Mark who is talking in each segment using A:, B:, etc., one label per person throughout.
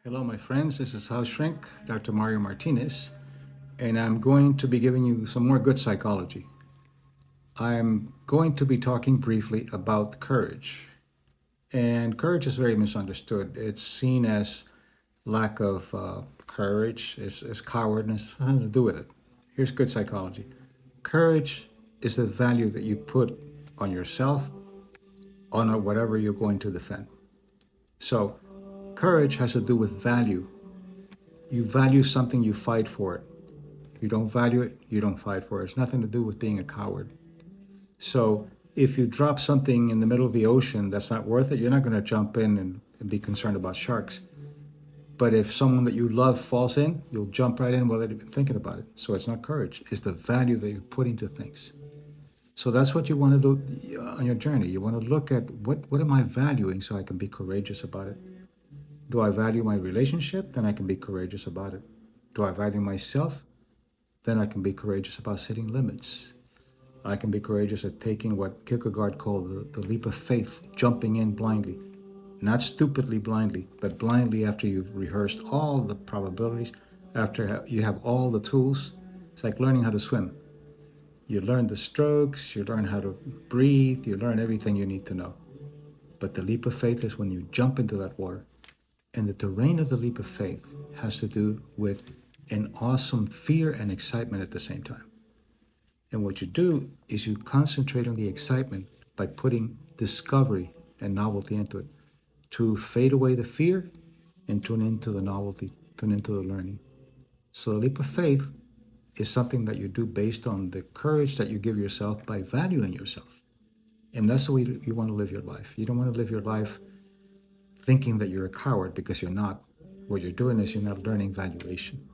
A: Hello, my friends. This is House Shrink, Dr. Mario Martinez, and I'm going to be giving you some more good psychology. I'm going to be talking briefly about courage. And courage is very misunderstood. It's seen as lack of courage, as cowardness. Nothing to do with it. Here's good psychology. Courage is the value that you put on yourself, on whatever you're going to defend. So, courage has to do with value. You value something, you fight for it. You don't value it, you don't fight for it. It's nothing to do with being a coward. So if you drop something in the middle of the ocean that's not worth it, you're not going to jump in and be concerned about sharks. But if someone that you love falls in, you'll jump right in without even thinking about it. So it's not courage, it's the value that you put into things. So that's what you want to do on your journey. You want to look at what am I valuing so I can be courageous about it. Do I value my relationship? Then I can be courageous about it. Do I value myself? Then I can be courageous about setting limits. I can be courageous at taking what Kierkegaard called the leap of faith, jumping in blindly. Not stupidly blindly, but blindly after you've rehearsed all the probabilities, after you have all the tools. It's like learning how to swim. You learn the strokes, you learn how to breathe, you learn everything you need to know. But the leap of faith is when you jump into that water. And the terrain of the leap of faith has to do with an awesome fear and excitement at the same time. And what you do is you concentrate on the excitement by putting discovery and novelty into it to fade away the fear and tune into the novelty, tune into the learning. So the leap of faith is something that you do based on the courage that you give yourself by valuing yourself. And that's the way you want to live your life. You don't want to live your life thinking that you're a coward, because you're not. What you're doing is you're not learning valuation.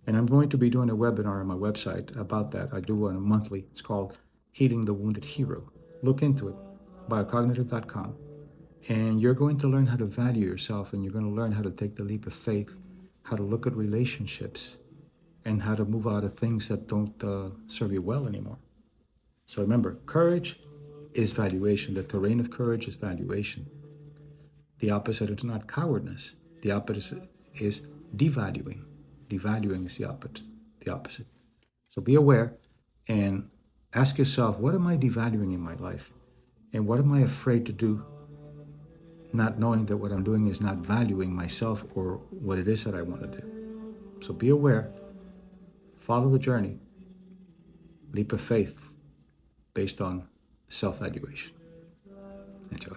A: And I'm going to be doing a webinar on my website about that. I do one monthly. It's called Healing the Wounded Hero. Look into it, biocognitive.com. And you're going to learn how to value yourself, and you're going to learn how to take the leap of faith, how to look at relationships, and how to move out of things that don't serve you well anymore. So remember, courage is valuation. The terrain of courage is valuation. The opposite is not cowardness. The opposite is devaluing. Devaluing is the opposite. So be aware and ask yourself, what am I devaluing in my life? And what am I afraid to do, not knowing that what I'm doing is not valuing myself or what it is that I want to do? So be aware, follow the journey, leap of faith based on self-valuation. Enjoy.